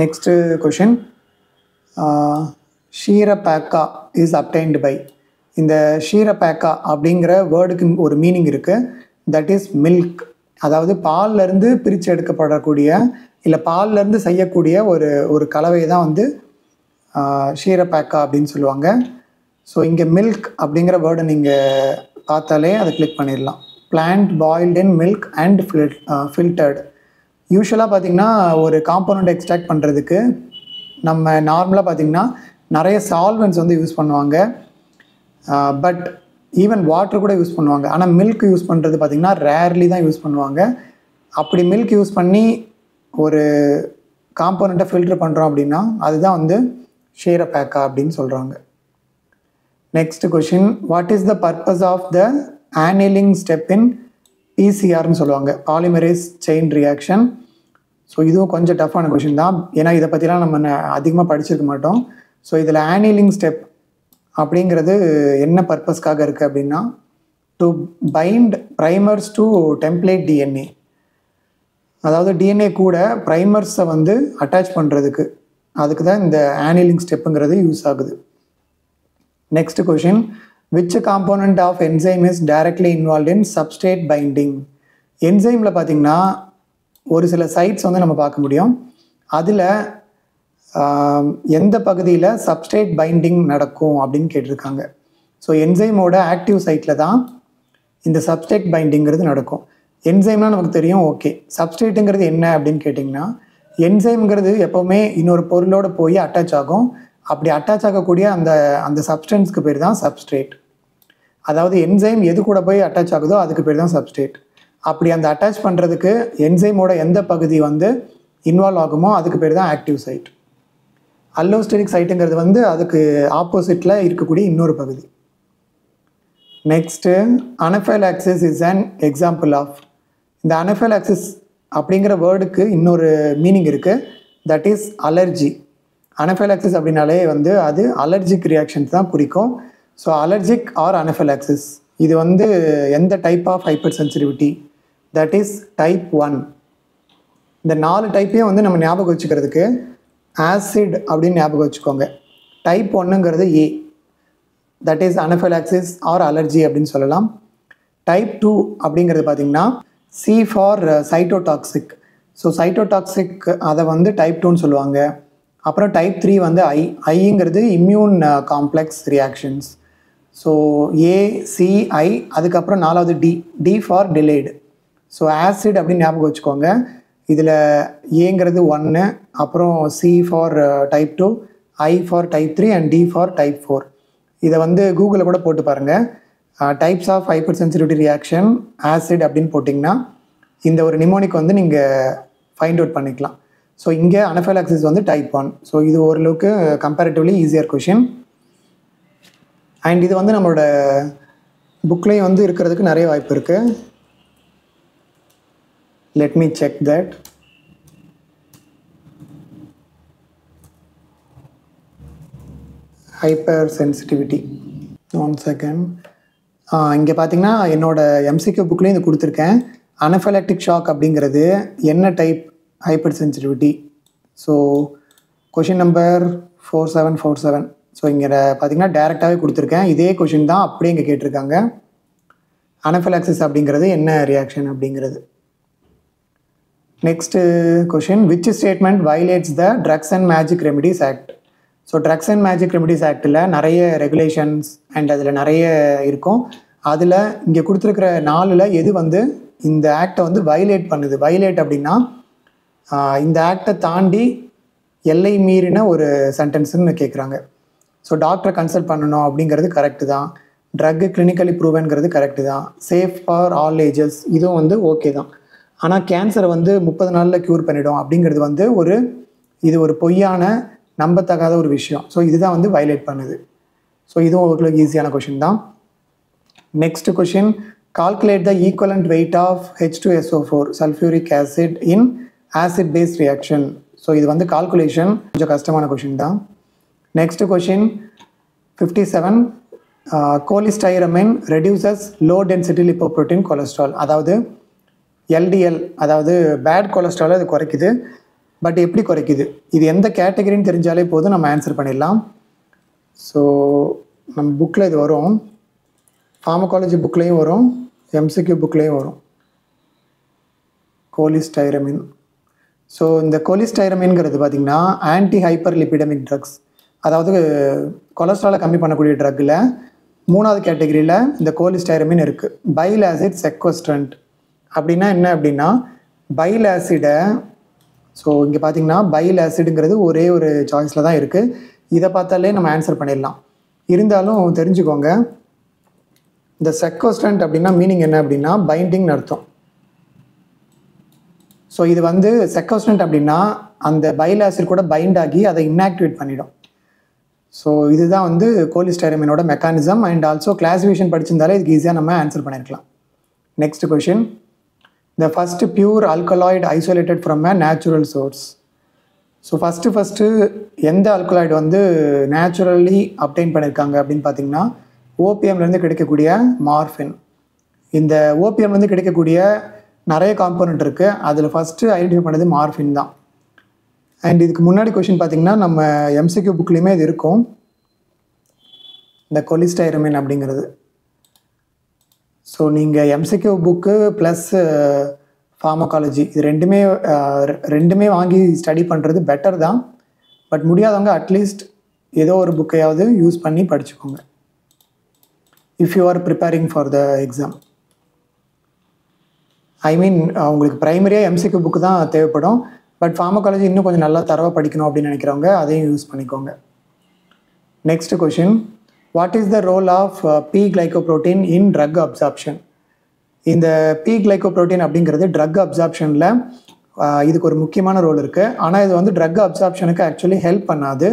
S1: நெக்ஸ்ட்டு கொஷின், ஷீரபேக்கா இஸ் அப்டைன்டு பை. இந்த ஷீரபேக்கா அப்படிங்கிற வேர்டுக்கு ஒரு மீனிங் இருக்குது, தட் இஸ் மில்க். அதாவது பால்லேருந்து பிரித்து எடுக்கப்படக்கூடிய இல்லை பால்லேருந்து செய்யக்கூடிய ஒரு கலவை தான் வந்து ஷீரபேக்கா அப்படின்னு சொல்லுவாங்க. ஸோ இங்கே மில்க் அப்படிங்கிற வேர்டை நீங்கள் பார்த்தாலே அதை கிளிக் பண்ணிடலாம். Plant boiled in milk and filtered. யூஸ்வலாக பார்த்திங்கன்னா ஒரு காம்போனண்ட் எக்ஸ்ட்ராக்ட் பண்ணுறதுக்கு நம்ம நார்மலாக பார்த்திங்கன்னா நிறைய சால்வெண்ட்ஸ் வந்து யூஸ் பண்ணுவாங்க. பட் ஈவன் வாட்டர் கூட யூஸ் பண்ணுவாங்க. ஆனால் மில்க் யூஸ் பண்ணுறது பார்த்திங்கன்னா ரேர்லி தான் யூஸ் பண்ணுவாங்க. அப்படி மில்க் யூஸ் பண்ணி ஒரு காம்போனண்ட்டை ஃபில்டர் பண்ணுறோம் அப்படின்னா அதுதான் வந்து ஷீரபேக்கா அப்படின்னு சொல்கிறாங்க. Next question, what is the purpose of the annealing step in PCRன்னு சொல்லுவாங்க, பாலிமரேஸ் செயின் ரியாக்ஷன். ஸோ இதுவும் கொஞ்சம் டஃப்பான கொஷின் தான், ஏன்னா இதை பற்றிலாம் நம்ம அதிகமாக படிச்சிருக்க மாட்டோம். ஸோ இதில் ஆனிலிங் ஸ்டெப் அப்படிங்கிறது என்ன பர்பஸ்க்காக இருக்குது அப்படின்னா, to bind primers to template DNA. அதாவது DNA கூட ப்ரைமர்ஸை வந்து அட்டாச் பண்ணுறதுக்கு, அதுக்கு தான் இந்த ஆனிலிங் ஸ்டெப்புங்கிறது யூஸ் ஆகுது. Next question, which component of enzyme is directly involved in substrate binding. என்சைமில் பார்த்திங்கன்னா ஒரு சில சைட்ஸ் வந்து நம்ம பார்க்க முடியும். அதில் எந்த பகுதியில் சப்ஸ்ட்ரேட் பைண்டிங் நடக்கும் அப்படின்னு கேட்டிருக்காங்க. ஸோ என்சைமோட ஆக்டிவ் சைட்டில் தான் இந்த சப்ஸ்ட்ரேட் பைண்டிங்கிறது நடக்கும். என்சைம்னால் நமக்கு தெரியும், ஓகே. சப்ஸ்ட்ரேட்டுங்கிறது என்ன அப்படின்னு கேட்டிங்கன்னா, என்சைம்ங்கிறது எப்போவுமே இன்னொரு பொருளோடு போய் அட்டாச் ஆகும். அப்படி அட்டாச் ஆகக்கூடிய அந்த சப்ஸ்டன்ஸ்க்கு பேர் தான் சப்ஸ்ட்ரேட். அதாவது என்சைம் எது கூட போய் அட்டாச் ஆகுதோ அதுக்கு பேர் தான் சப்ஸ்ட்ரேட். அப்படி அந்த அட்டாச் பண்ணுறதுக்கு என்சைமோட எந்த பகுதி வந்து இன்வால்வ் ஆகுமோ அதுக்கு பேர் தான் ஆக்டிவ் சைட். அல்லோஸ்டெரிக் சைட்டுங்கிறது வந்து அதுக்கு ஆப்போசிட்டில் இருக்கக்கூடிய இன்னொரு பகுதி. Next, anaphylaxis is an example of. இந்த அனஃபைலாக்சிஸ் அப்படிங்கிற வேர்டுக்கு இன்னொரு மீனிங் இருக்குது, தட் இஸ் அலர்ஜி. அனஃபைலாக்சிஸ் அப்படின்னாலே வந்து அது அலர்ஜிக் ரியாக்ஷன்ஸ் தான் குறிக்கும். ஸோ அலர்ஜிக் ஆர் அனஃபைலாக்சிஸ் இது வந்து எந்த type of hypersensitivity, that is type 1. இந்த 4 டைப்பையும் வந்து நம்ம ஞாபகம் வச்சுக்கிறதுக்கு ஆசிட் அப்படின்னு ஞாபகம் வச்சுக்கோங்க. டைப் 1ங்கிறது A, that is anaphylaxis or allergy அப்படின்னு சொல்லலாம். டைப் 2 அப்படிங்கிறது பார்த்திங்கன்னா C for cytotoxic. So cytotoxic அதை வந்து டைப் 2ன்னு சொல்லுவாங்க. அப்புறம் டைப் 3 வந்து ஐங்கிறது immune complex reactions. So ACI, அதுக்கப்புறம் 4வது D for delayed. So acid அப்படின்னு ஞாபகம் வச்சுக்கோங்க. இதில் ஏங்கிறது 1, அப்புறம் C for type 2, I for type 3 and D for type 4. இதை வந்து கூகுளில் கூட போட்டு பாருங்கள். Types of hypersensitivity reaction acid அப்படின்னு போட்டிங்கன்னா இந்த ஒரு நிமோனிக் வந்து நீங்கள் ஃபைண்ட் அவுட் பண்ணிக்கலாம். ஸோ இங்கே அனஃபைலாக்சிஸ் வந்து டைப் 1. ஸோ இது ஓரளவுக்கு கம்பேரிட்டிவ்லி ஈஸியர் கொஷின். அண்ட் இது வந்து நம்மளோட புக்லேயும் வந்து இருக்கிறதுக்கு நிறைய வாய்ப்பு இருக்குது. Let me check that. Hyper sensitivity, 1 second. இங்கே பார்த்தீங்கன்னா என்னோடய MCQ புக்லேயும் இது கொடுத்துருக்கேன். அனஃபைலாக்டிக் ஷாக் அப்படிங்கிறது என்ன type hyper sensitivity. So question number 4747. So இங்கே பார்த்தீங்கன்னா டேரெக்டாகவே கொடுத்துருக்கேன். இதே கொஷின் தான் அப்படியே இங்கே கேட்டிருக்காங்க. அனஃபைலாக்சிஸ் அப்படிங்கிறது என்ன ரியாக்ஷன் அப்படிங்கிறது. Next question, which statement violates the Drugs and Magic Remedies Act? So drugs and magic remedies ஆக்டில் நிறைய ரெகுலேஷன்ஸ் அண்ட் அதில் நிறைய இருக்கும். அதில் இங்கே கொடுத்துருக்கிற 4ல் எது வந்து இந்த ஆக்டை வந்து வயலேட் பண்ணுது? வயலேட் அப்படின்னா இந்த ஆக்டை தாண்டி எல்லை மீறின ஒரு சென்டென்ஸ்ன்னு கேட்குறாங்க. ஸோ டாக்டரை கன்சல்ட் பண்ணணும் அப்படிங்கிறது கரெக்டு தான். ட்ரக்கு கிளினிக்கலி ப்ரூவன்கிறது கரெக்டு தான். சேஃப் ஃபார் ஆல் ஏஜஸ் இதுவும் வந்து ஓகே தான். ஆனால் கேன்சரை வந்து 30 நாளில் க்யூர் பண்ணிடும் அப்படிங்கிறது வந்து இது ஒரு பொய்யான நம்பத்தகாத ஒரு விஷயம். ஸோ இதுதான் வந்து வயலேட் பண்ணுது. ஸோ இதுவும் உங்களுக்கு ஈஸியான கொஷின் தான். Next question, calculate the equivalent weight of H2SO4 sulphuric acid in acid base reaction. So இது வந்து கால்குலேஷன் கொஞ்சம் கஷ்டமான கொஷின் தான். Next question 57, cholestyramine reduces low density lipoprotein cholesterol. அதாவது LDL, அதாவது பேட் கொலஸ்ட்ரால் அது குறைக்குது. பட் எப்படி குறைக்குது, இது எந்த கேட்டகரின்னு தெரிஞ்சாலே போதும், நம்ம ஆன்சர் பண்ணிடலாம். ஸோ நம்ம புக்கில் இது வரும், ஃபார்மகாலஜி புக்லேயும் வரும், MCQ புக்லேயும் வரும், கோலிஸ்டைரமின். ஸோ இந்த கோலிஸ்டைரமின்ங்கிறது பார்த்திங்கன்னா ஆன்டி ஹைப்பர் லிபிடமிக் ட்ரக்ஸ். அதாவது கொலஸ்ட்ராலை கம்மி பண்ணக்கூடிய ட்ரக்கில் 3வது கேட்டகரியில் இந்த கோலிஸ்டைரமின் இருக்குது. பைல் ஆசிட் செக்வஸ்ட்ரண்ட் அப்படின்னா என்ன அப்படின்னா, பைல் ஆசிடை, ஸோ இங்கே பார்த்தீங்கன்னா பைல் ஆசிடுங்கிறது ஒரே ஒரு சாய்ஸில் தான் இருக்குது. இதை பார்த்தாலே நம்ம ஆன்சர் பண்ணிடலாம். இருந்தாலும் தெரிஞ்சுக்கோங்க, இந்த செக்வஸ்ட்ரண்ட் அப்படின்னா மீனிங் என்ன அப்படின்னா பைண்டிங்னு அர்த்தம். ஸோ இது வந்து செக்வஸ்ட்ரண்ட் அப்படின்னா அந்த பைல் ஆசிட் கூட பைண்ட் ஆகி அதை இன்ஆக்டிவேட் பண்ணிடும். ஸோ இதுதான் வந்து கோலிஸ்டைரமினோட மெக்கானிசம். அண்ட் ஆல்சோ கிளாசிஃபிகேஷன் படிச்சிருந்தாலே இதுக்கு ஈஸியாக நம்ம ஆன்சர் பண்ணியிருக்கலாம். Next question, the first pure alkaloid isolated from a natural source. So first எந்த ஆல்கலாய்டு வந்து நேச்சுரலி அப்டைன் பண்ணியிருக்காங்க அப்படின்னு பார்த்தீங்கன்னா ஓபிஎம்லேருந்து கிடைக்கக்கூடிய மார்ஃபின். இந்த ஓபிஎம்லேருந்து கிடைக்கக்கூடிய நிறைய காம்போனன்ட் இருக்குது. அதில் ஃபஸ்ட்டு ஐடென்டிஃபை பண்ணது மார்ஃபின் தான். அண்ட் இதுக்கு முன்னாடி கொஷின் பார்த்திங்கன்னா நம்ம MCQ புக்லேயுமே இது இருக்கும், இந்த கோலிஸ்டைரமின் அப்படிங்கிறது. ஸோ நீங்கள் MCQ புக்கு ப்ளஸ் ஃபார்மகாலஜி இது ரெண்டுமே வாங்கி ஸ்டடி பண்ணுறது பெட்டர் தான். பட் முடியாதவங்க அட்லீஸ்ட் ஏதோ ஒரு புக்கையாவது யூஸ் பண்ணி படிச்சுக்கோங்க if you are preparing for the exam. I mean உங்களுக்கு ப்ரைமரியாக MCQ புக்கு தான் தேவைப்படும். பட் ஃபார்மகாலஜி இன்னும் கொஞ்சம் நல்லா தரவாக படிக்கணும் அப்படின்னு நினைக்கிறவங்க அதையும் யூஸ் பண்ணிக்கோங்க. Next question, what is the role of P-glycoprotein in drug absorption? இந்த P-glycoprotein அப்படிங்கிறது ட்ரக் அப்சார்ப்ஷனில் இதுக்கு ஒரு முக்கியமான ரோல் இருக்குது. ஆனால் இது வந்து ட்ரக் அப்சார்ப்ஷனுக்கு ஆக்சுவலி ஹெல்ப் பண்ணாது,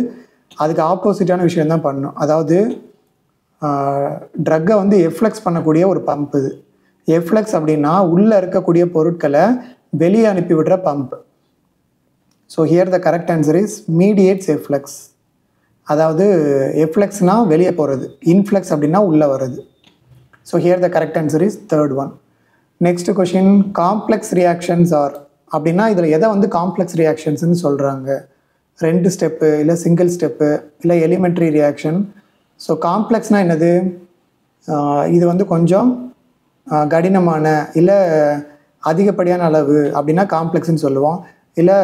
S1: அதுக்கு ஆப்போசிட்டான விஷயம் தான் பண்ணணும். அதாவது ட்ரக்கை வந்து எஃப்ளெக்ஸ் பண்ணக்கூடிய ஒரு பம்ப் இது. எஃப்ளெக்ஸ் அப்படின்னா உள்ளே இருக்கக்கூடிய பொருட்களை வெளியே அனுப்பி விடுற pump. So here the correct answer is mediates efflux. அதாவது எஃப்ளெக்ஸ்னால் வெளியே போகிறது, இன்ஃப்ளெக்ஸ் அப்படின்னா உள்ளே வர்றது. So here the correct answer is third one. Next question, complex reactions are அப்படின்னா இதில் எதை வந்து காம்ப்ளெக்ஸ் ரியாக்ஷன்ஸ்னு சொல்கிறாங்க? 2 ஸ்டெப்பு, இல்லை சிங்கிள் ஸ்டெப்பு, இல்லை எலிமெண்ட்ரி ரியாக்ஷன். ஸோ காம்ப்ளெக்ஸ்னால் என்னது? இது வந்து கொஞ்சம் கடினமான இல்லை அதிகப்படியான அளவு அப்படின்னா காம்ப்ளெக்ஸ்ன்னு சொல்லுவோம். இல்லை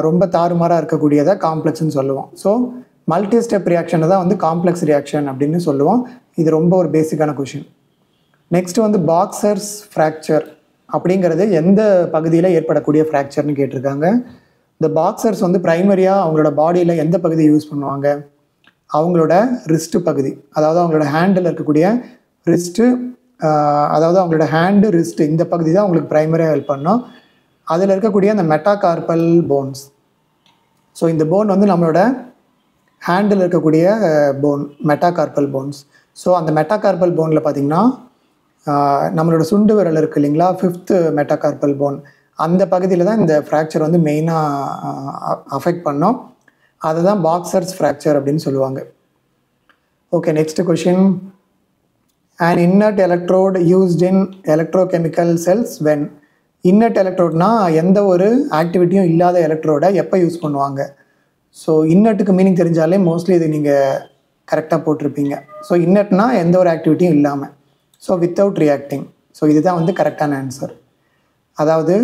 S1: ரொம்ப தாறுமாறாக இருக்கக்கூடியதை காம்ப்ளெக்ஸ்ன்னு சொல்லுவோம். ஸோ மல்டி ஸ்டெப் ரியாக்ஷனை தான் வந்து காம்ப்ளெக்ஸ் ரியாக்ஷன் அப்படின்னு சொல்லுவோம். இது ரொம்ப ஒரு பேசிக்கான கொஷின். நெக்ஸ்ட் வந்து பாக்ஸர்ஸ் ஃப்ராக்சர் அப்படிங்கிறது எந்த பகுதியில் ஏற்படக்கூடிய ஃப்ராக்சர்னு கேட்டிருக்காங்க. இந்த பாக்ஸர்ஸ் வந்து ப்ரைமரியாக அவங்களோட பாடியில் எந்த பகுதியை யூஸ் பண்ணுவாங்க? அவங்களோட ரிஸ்ட்டு பகுதி, அதாவது அவங்களோட ஹேண்டில் இருக்கக்கூடிய ரிஸ்ட்டு, அதாவது அவங்களோட ஹேண்டு ரிஸ்ட்டு இந்த பகுதி தான் அவங்களுக்கு ப்ரைமரியாக ஹெல்ப் பண்ணோம். அதில் இருக்கக்கூடிய அந்த மெட்டாகார்பல் போன்ஸ். ஸோ இந்த போன் வந்து நம்மளோட ஹேண்டில் இருக்கக்கூடிய போன், மெட்டாகார்பல் போன்ஸ். ஸோ அந்த மெட்டாகார்பல் போனில் பார்த்திங்கன்னா நம்மளோட சுண்டு விரல் இருக்குது இல்லைங்களா, 5th மெட்டாகார்பல் போன், அந்த பகுதியில் தான் இந்த ஃப்ராக்சர் வந்து மெயினாக அஃபெக்ட் பண்ணோம். அதை தான் பாக்ஸர்ஸ் ஃப்ராக்சர் அப்படின்னு சொல்லுவாங்க. Okay, next question, and inert electrode used in electrochemical cells when. Inert எலக்ட்ரோட்னா எந்த ஒரு ஆக்டிவிட்டியும் இல்லாத எலக்ட்ரோடை எப்போ யூஸ் பண்ணுவாங்க? ஸோ இன்னர்ட்டுக்கு மீனிங் தெரிஞ்சாலே மோஸ்ட்லி இது நீங்கள் கரெக்டாக போட்டிருப்பீங்க. ஸோ இன்னர்ட்னா எந்த ஒரு ஆக்டிவிட்டியும் இல்லாமல், ஸோ வித்தவுட் ரியாக்டிங். ஸோ இதுதான் வந்து கரெக்டான ஆன்சர். அதாவது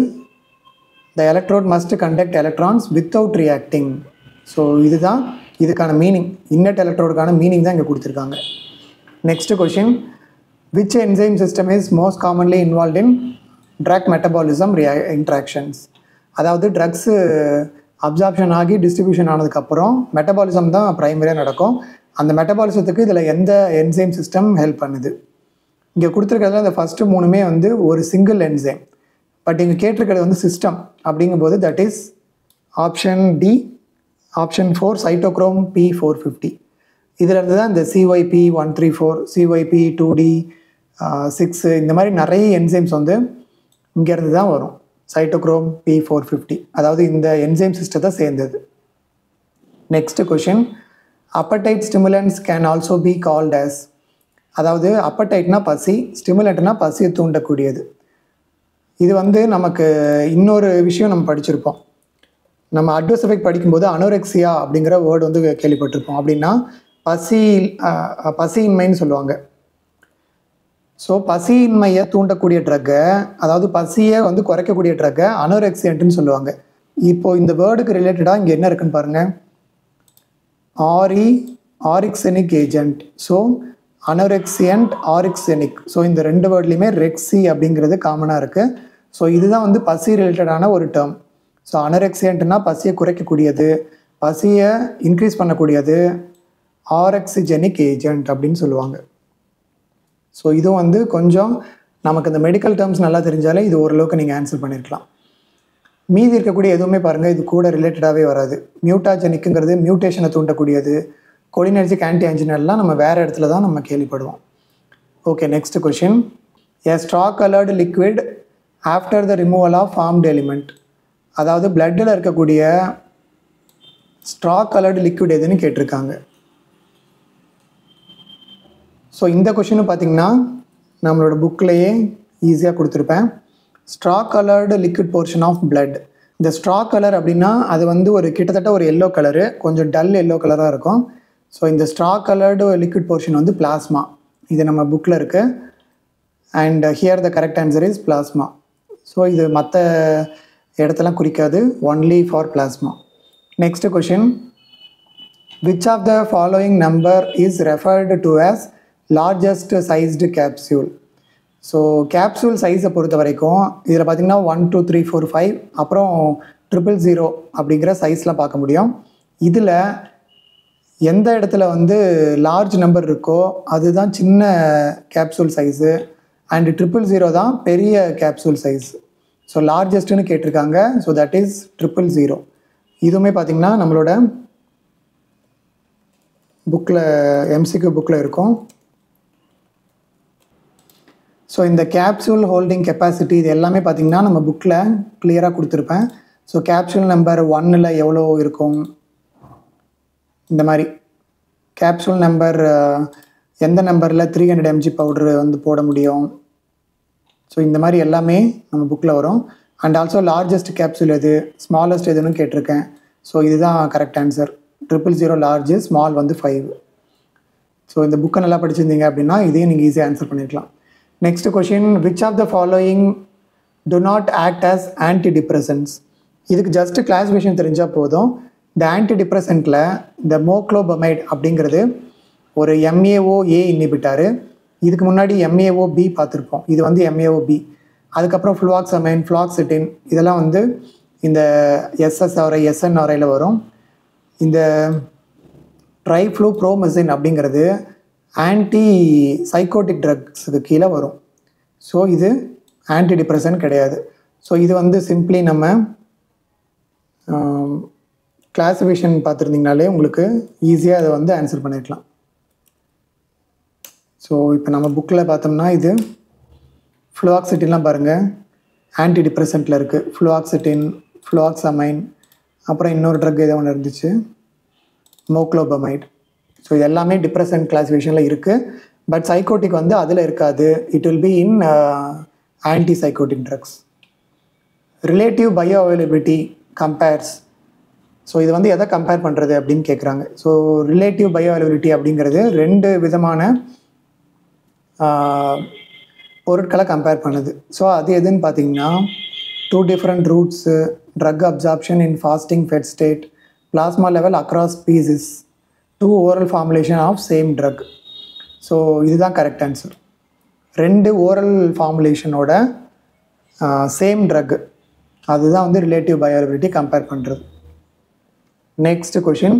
S1: the electrode must conduct electrons without reacting. So இதுதான் இதுக்கான மீனிங். இன்னட் எலக்ட்ரோடுக்கான மீனிங் தான் இங்கே கொடுத்துருக்காங்க. Next question, which enzyme system is most commonly involve in drug metabolism interactions. அதாவது ட்ரக்ஸு அப்சார்ப்ஷன் ஆகி டிஸ்ட்ரிபியூஷன் ஆனதுக்கப்புறம் மெட்டபாலிசம் தான் ப்ரைமரியாக நடக்கும். அந்த மெட்டபாலிசத்துக்கு இதில் எந்த என்சைம் சிஸ்டம் ஹெல்ப் பண்ணுது? இங்கே கொடுத்துருக்கிறதுல இந்த ஃபஸ்ட்டு 3மே வந்து ஒரு சிங்கிள் என்சைம். பட் இங்கே கேட்டிருக்கிறது வந்து சிஸ்டம் அப்படிங்கும்போது that is option D, option 4 cytochrome P450. இதிலேருந்து தான் இந்த CYP134, CYP2D 6 இந்த மாதிரி நிறைய என்சைம்ஸ் வந்து இங்கேருந்து தான் வரும். சைட்டோக்ரோம் P450 அதாவது இந்த என்சைம் சிஸ்டத்தை சேர்ந்தது. Next question, appetite stimulants can also be called as. அதாவது அப்படைட்னா பசி, ஸ்டிமுலண்ட்னா பசியை தூண்டக்கூடியது. இது வந்து நமக்கு இன்னொரு விஷயம் நம்ம படிச்சிருப்போம். நம்ம அட்வர்ஸ் எஃபெக்ட் படிக்கும்போது அனோரெக்சியா அப்படிங்கிற வேர்டு வந்து கேள்விப்பட்டிருப்போம். அப்படின்னா பசியின்மைன்னு சொல்லுவாங்க. ஸோ பசியின்மையை தூண்டக்கூடிய ட்ரக்கை, அதாவது பசியை வந்து குறைக்கக்கூடிய ட்ரக்கை அனோரெக்சியன்ட்னு சொல்லுவாங்க. இப்போது இந்த வேர்டுக்கு ரிலேட்டடாக இங்கே என்ன இருக்குன்னு பாருங்கள், ஆரிக்செனிக் ஏஜென்ட். ஸோ அனோரெக்சியன்ட், ஆரிக்செனிக். ஸோ இந்த 2 வேர்ட்லேயுமே ரெக்ஸி அப்படிங்கிறது காமனாக இருக்குது. ஸோ இதுதான் வந்து பசி ரிலேட்டடான ஒரு டேர்ம். ஸோ அனோரெக்சியன்ட்னா பசியை குறைக்கக்கூடியது, பசியை இன்க்ரீஸ் பண்ணக்கூடியது ஆரெக்சிஜெனிக் ஏஜென்ட் அப்படின்னு சொல்லுவாங்க. ஸோ இதுவும் வந்து கொஞ்சம் நமக்கு இந்த மெடிக்கல் டேர்ம்ஸ் நல்லா தெரிஞ்சாலே இது ஓரளவுக்கு நீங்கள் ஆன்சர் பண்ணியிருக்கலாம். மீதி இருக்கக்கூடிய எதுவுமே பாருங்கள் இது கூட ரிலேட்டடாகவே வராது. மியூட்டாஜெனிக்குங்கிறது மியூட்டேஷனை தூண்டக்கூடியது, கொலினர்ஜிக் ஆன்டி ஆன்ஜினல்லாம் நம்ம வேறு இடத்துல தான் நம்ம கேள்விப்படுவோம். Okay, next question, a straw coloured liquid after the removal of formed element. அதாவது பிளட்டில் இருக்கக்கூடிய ஸ்ட்ரா கலர்டு லிக்விட் எதுன்னு கேட்டிருக்காங்க. ஸோ இந்த கொஷினும் பார்த்திங்கன்னா நம்மளோட புக்கிலேயே ஈஸியாக கொடுத்துருப்பேன். Straw coloured liquid portion of blood. இந்த ஸ்ட்ரா கலர் அப்படின்னா அது வந்து ஒரு கிட்டத்தட்ட ஒரு எல்லோ கலரு, கொஞ்சம் டல் எல்லோ கலராக இருக்கும். ஸோ இந்த ஸ்ட்ரா கலர்டு லிக்விட் போர்ஷன் வந்து பிளாஸ்மா. இது நம்ம புக்கில் இருக்குது. And here the correct answer is plasma. So இது மற்ற இடத்தெல்லாம் குறிக்காது, only for plasma. Next question, which of the following number is referred to as largest sized capsule. So capsule சைஸை பொறுத்த வரைக்கும் இதில் பார்த்திங்கன்னா 1 2 3 4 5 அப்புறம் 000 அப்படிங்கிற சைஸ்லாம் பார்க்க முடியும். இதில் எந்த இடத்துல வந்து லார்ஜ் நம்பர் இருக்கோ அதுதான் சின்ன கேப்சூல் சைஸு, அண்டு 000 தான் பெரிய கேப்சூல் சைஸ். ஸோ லார்ஜஸ்ட்டுன்னு கேட்டிருக்காங்க. So that is 000. இதுவுமே பார்த்திங்கன்னா நம்மளோட புக்கில் MCQ புக்கில் இருக்கும். ஸோ இந்த கேப்சூல் ஹோல்டிங் கெப்பாசிட்டி இது எல்லாமே பார்த்திங்கன்னா நம்ம புக்கில் கிளியராக கொடுத்துருப்பேன். ஸோ கேப்சூல் நம்பர் 1ல் எவ்வளோ இருக்கும், இந்த மாதிரி கேப்சூல் நம்பர் எந்த நம்பரில் 300 mg பவுட்ரு வந்து போட முடியும். ஸோ இந்த மாதிரி எல்லாமே நம்ம புக்கில் வரும். அண்ட் ஆல்சோ லார்ஜஸ்ட் கேப்சூல் எது, ஸ்மாலஸ்ட் எதுன்னு கேட்டிருக்கேன். ஸோ இதுதான் கரெக்ட் ஆன்சர். 000 லார்ஜு, ஸ்மால் வந்து 5. ஸோ இந்த புக்கை நல்லா படிச்சிருந்தீங்க அப்படின்னா இதையும் நீங்கள் ஈஸியாக ஆன்சர் பண்ணியிருக்கலாம். Next question, which of the following do not act as antidepressants. இதுக்கு ஜஸ்ட் கிளாஸிஃபிகேஷன் தெரிஞ்சால் போதும். இந்த ஆன்டிடிப்ரெசன்ட்டில் இந்த மோக்ளோபமைட் அப்படிங்கிறது ஒரு MAO-A இன்ஹிபிட்டாரு. இதுக்கு முன்னாடி MAO-B பார்த்துருப்போம். இது வந்து MAO-B. அதுக்கப்புறம் ஃப்ளோக்சமைன், ஃப்ளாக்சிட்டின் இதெல்லாம் வந்து இந்த SSRI, SNRIயில் வரும். இந்த ட்ரைஃப்ளூப்ரோமசின் அப்படிங்கிறது ஆன்டி சைக்கோட்டிக் ட்ரக்ஸுக்கு கீழே வரும். ஸோ இது ஆன்டி டிப்ரெசன்ட் கிடையாது. ஸோ இது வந்து சிம்பிளி நம்ம கிளாஸிஃபிகேஷன் பார்த்துருந்தீங்கனாலே உங்களுக்கு ஈஸியாக அதை வந்து ஆன்சர் பண்ணியிருக்கலாம். ஸோ இப்போ நம்ம புக்கில் பார்த்தோம்னா இது ஃப்ளோக்சிட்டின்லாம் பாருங்கள் ஆன்டி டிப்ரெசன்ட்டில் இருக்குது. ஃப்ளோக்சிட்டின், ஃப்ளோக்சமைன், அப்புறம் இன்னொரு ட்ரக் ஏதோ ஒன்று இருந்துச்சு, மோக்ளோபமைட். ஸோ இது எல்லாமே டிப்ரெசன்ட் கிளாஸிஃபிகேஷனில் இருக்குது. பட் சைக்கோட்டிக் வந்து அதில் இருக்காது. It will be in antipsychotic drugs. Relative bioavailability compares. So இது வந்து எதை கம்பேர் பண்ணுறது அப்படின்னு கேட்குறாங்க. ஸோ ரிலேட்டிவ் பயோ அவைலபிலிட்டி அப்படிங்கிறது 2 விதமான பொருட்களை கம்பேர் பண்ணுது. ஸோ அது எதுன்னு பார்த்தீங்கன்னா 2 different routes, drug absorption in fasting fed state, plasma level across species, 2 oral formulation of same drug. So இதுதான் கரெக்ட் ஆன்சர். 2 ஓரல் ஃபார்முலேஷனோட சேம் ட்ரக், அதுதான் வந்து ரிலேட்டிவ் பயோஅவைலபிலிட்டி கம்பேர் பண்ணுறது. Next question,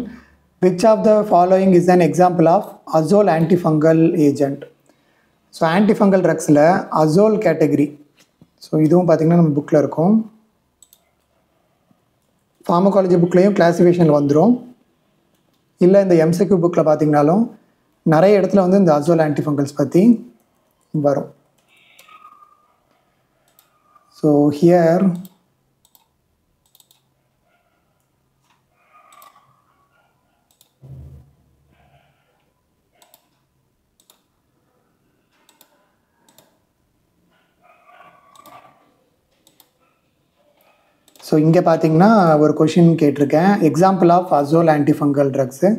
S1: which of the following is an example of azole antifungal agent? So antifungal ட்ரக்ஸில் azole category, so இதுவும் பார்த்திங்கன்னா நம்ம புக்கில் இருக்கும், ஃபார்மகாலஜி புக்லேயும் கிளாஸிஃபிகேஷனில் வந்துடும், இல்லை இந்த எம்சிக்யூ புக்கில் பார்த்திங்கனாலும் நிறைய இடத்துல வந்து இந்த அசோல் ஆன்டிஃபங்கல்ஸ் பற்றி வரும். ஸோ ஹியர் ஸோ இங்கே பார்த்தீங்கன்னா ஒரு கொஷின் கேட்டிருக்கேன், example of azole antifungal drugs.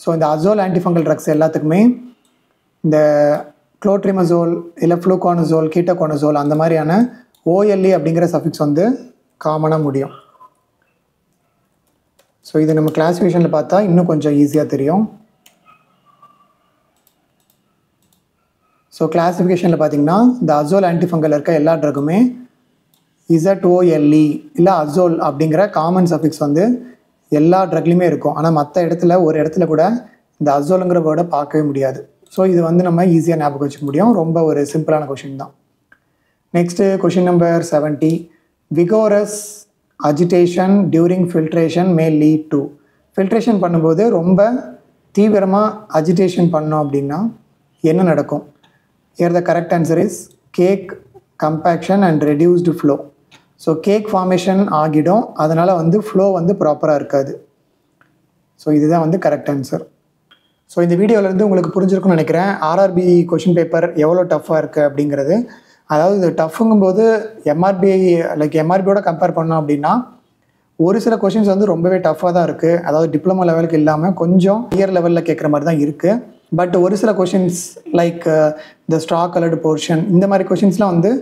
S1: So இந்த அசோல் ஆன்டிஃபங்கல் ட்ரக்ஸ் எல்லாத்துக்குமே இந்த குளோட்ரிமசோல் இல்லை ஃப்ளூகானசோல், கீட்டோகோனசோல் அந்த மாதிரியான OLE அப்படிங்கிற சஃபிக்ஸ் வந்து காமனாக முடியும். ஸோ இது நம்ம கிளாஸிஃபிகேஷனில் பார்த்தா இன்னும் கொஞ்சம் ஈஸியாக தெரியும். ஸோ கிளாஸிஃபிகேஷனில் பார்த்தீங்கன்னா இந்த அசோல் ஆன்டிஃபங்கல் இருக்க எல்லா ட்ரக்குமே ZOLE இல்லை அசோல் அப்படிங்கிற காமன் சஃபிக்ஸ் வந்து எல்லா ட்ரக்லையுமே இருக்கும். ஆனால் மற்ற இடத்துல ஒரு இடத்துல கூட இந்த அசோலுங்கிற வேர்டை பார்க்கவே முடியாது. ஸோ இது வந்து நம்ம ஈஸியாக ஞாபகம் வச்சுக்க முடியும். ரொம்ப ஒரு சிம்பிளான கொஷின் தான். Next question number 70, vigorous agitation during filtration may lead to. Filtration பண்ணும்போது ரொம்ப தீவிரமாக அஜிடேஷன் பண்ணோம் அப்படின்னா என்ன நடக்கும்? Here the correct answer is cake compaction and reduced flow. So cake formation ஆகிடும், அதனால் வந்து ஃப்ளோ வந்து ப்ராப்பராக இருக்காது. ஸோ இதுதான் வந்து கரெக்ட் ஆன்சர். ஸோ இந்த வீடியோவிலேருந்து உங்களுக்கு புரிஞ்சிருக்குன்னு நினைக்கிறேன் RRB கொஷின் பேப்பர் எவ்வளோ டஃப்பாக இருக்குது அப்படிங்கிறது. அதாவது இது டஃப்புங்கும்போது எம்ஆர்பியோட கம்பேர் பண்ணோம் அப்படின்னா ஒரு சில கொஷின்ஸ் வந்து ரொம்பவே டஃப்பாக தான் இருக்குது. அதாவது டிப்ளமோ லெவலுக்கு இல்லாமல் கொஞ்சம் ஹையர் லெவலில் கேட்குற மாதிரி தான் இருக்குது. பட் ஒரு சில questions like the straw coloured portion, இந்த மாதிரி கொஷின்ஸ்லாம் வந்து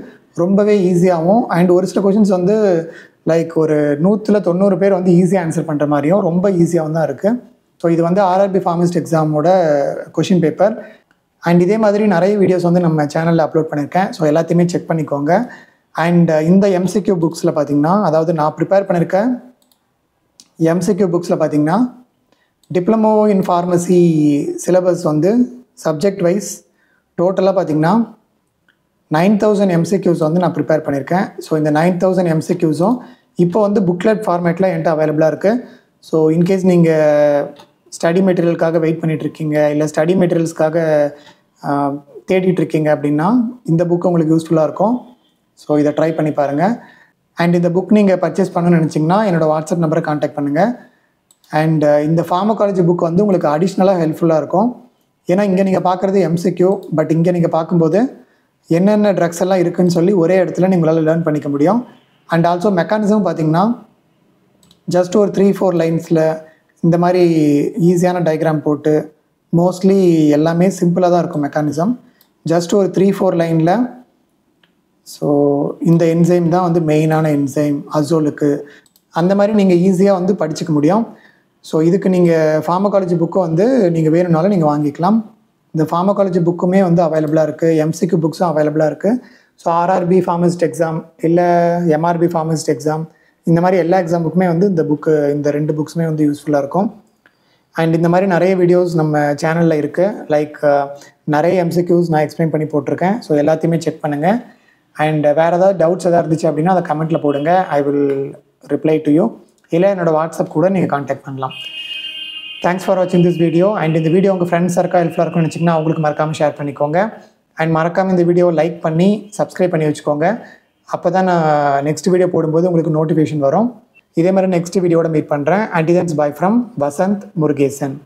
S1: ரொம்பவே ஈஸியாகவும், அண்ட் ஒரு சில கொஷின்ஸ் வந்து லைக் ஒரு 190 பேர் வந்து ஈஸியாக ஆன்சர் பண்ணுற மாதிரியும் ரொம்ப ஈஸியாகவும் தான் இருக்குது. ஸோ இது வந்து RRB ஃபார்மசிஸ்ட் எக்ஸாமோட கொஷின் பேப்பர். அண்ட் இதே மாதிரி நிறைய வீடியோஸ் வந்து நம்ம சேனலில் அப்லோட் பண்ணியிருக்கேன். ஸோ எல்லாத்தையுமே செக் பண்ணிக்கோங்க. அண்ட் இந்த MCQ புக்ஸில் பார்த்திங்கன்னா, அதாவது நான் ப்ரிப்பேர் பண்ணியிருக்க MCQ புக்ஸில் பார்த்திங்கன்னா டிப்ளமோ இன் ஃபார்மசி சிலபஸ் வந்து சப்ஜெக்ட் வைஸ் டோட்டலாக பார்த்திங்கன்னா 9000 MCQs வந்து நான் ப்ரிப்பேர் பண்ணியிருக்கேன். ஸோ இந்த 9000 MCQஸும் இப்போ வந்து புக்லெட் ஃபார்மேட்டில் என்கிட்ட அவைலபிளாக இருக்குது. ஸோ இன்கேஸ் நீங்கள் ஸ்டடி மெட்டீரியலுக்காக வெயிட் பண்ணிகிட்ருக்கீங்க, இல்லை ஸ்டடி மெட்டீரியல்ஸ்க்காக தேடிட்டுருக்கீங்க அப்படின்னா இந்த புக்கு உங்களுக்கு யூஸ்ஃபுல்லாக இருக்கும். ஸோ இதை ட்ரை பண்ணி பாருங்கள். அண்ட் இந்த புக் நீங்கள் பர்ச்சேஸ் பண்ணணும்னு நினச்சிங்கன்னா என்னோடய வாட்ஸ்அப் நம்பரை கான்டாக்ட் பண்ணுங்கள். அண்ட் இந்த ஃபார்மகாலஜி புக் வந்து உங்களுக்கு அடிஷ்னலாக ஹெல்ப்ஃபுல்லாக இருக்கும். ஏன்னா இங்கே நீங்கள் பார்க்குறது MCQ, பட் இங்கே நீங்கள் பார்க்கும்போது என்னென்ன ட்ரக்ஸ் எல்லாம் இருக்குதுன்னு சொல்லி ஒரே இடத்துல நீங்களால் லேர்ன் பண்ணிக்க முடியும். அண்ட் ஆல்சோ மெக்கானிசம் பார்த்திங்கன்னா ஜஸ்ட் ஒரு 3-4 லைன்ஸில் இந்த மாதிரி ஈஸியான டயக்ராம் போட்டு, மோஸ்ட்லி எல்லாமே சிம்பிளாக தான் இருக்கும் மெக்கானிசம். ஜஸ்ட் ஒரு 3-4 லைனில் ஸோ இந்த என்சைம் தான் வந்து மெயினான என்சைம் அசோலுக்கு, அந்த மாதிரி நீங்கள் ஈஸியாக வந்து படிச்சுக்க முடியும். ஸோ இதுக்கு நீங்கள் ஃபார்மகாலஜி புக்கு வந்து நீங்கள் வேணும்னாலும் நீங்கள் வாங்கிக்கலாம். இந்த ஃபார்மகாலஜி புக்குமே வந்து அவைலபிளாக இருக்குது, MCQ புக்ஸும் அவைலபிளாக இருக்குது. ஸோ RRB ஃபார்மசிஸ்ட் எக்ஸாம் இல்லை MRB ஃபார்மசிஸ்ட் எக்ஸாம், இந்த மாதிரி எல்லா எக்ஸாமுக்குமே வந்து இந்த புக்கு, இந்த 2 புக்ஸுமே வந்து யூஸ்ஃபுல்லாக இருக்கும். அண்ட் இந்த மாதிரி நிறைய வீடியோஸ் நம்ம சேனலில் இருக்குது. லைக் நிறைய MCQs நான் எக்ஸ்பிளைன் பண்ணி போட்டிருக்கேன். ஸோ எல்லாத்தையுமே செக் பண்ணுங்கள். அண்ட் வேறு ஏதாவது டவுட்ஸ் எதாவது இருந்துச்சு அப்படின்னா அதை கமெண்ட்டில் போடுங்க. I will reply to you. இல்லை என்னோடய வாட்ஸ்அப் கூட நீங்கள் கான்டாக்ட் பண்ணலாம். தேங்க்ஸ் ஃபார் வாட்சிங் திஸ் வீடியோ. அண்ட் இந்த வீடியோ உங்கள் ஃப்ரெண்ட்ஸ் இருக்கா ஹெல்ப்ஃபுல்லாக இருக்கும்னு நினச்சிங்கன்னா அவங்களுக்கு மறக்காமல் ஷேர் பண்ணிக்கோங்க. அண்ட் மறக்காமல் இந்த வீடியோவை லைக் பண்ணி சப்ஸ்கிரைப் பண்ணி வச்சுக்கோங்க. அப்போ தான் நான் நெக்ஸ்ட் வீடியோ போடும்போது உங்களுக்கு நோட்டிஃபிகேஷன் வரும். இதே மாதிரி நெக்ஸ்ட் வீடியோட மீட் பண்ணுறேன். Until then by from Vasanth Murugesan.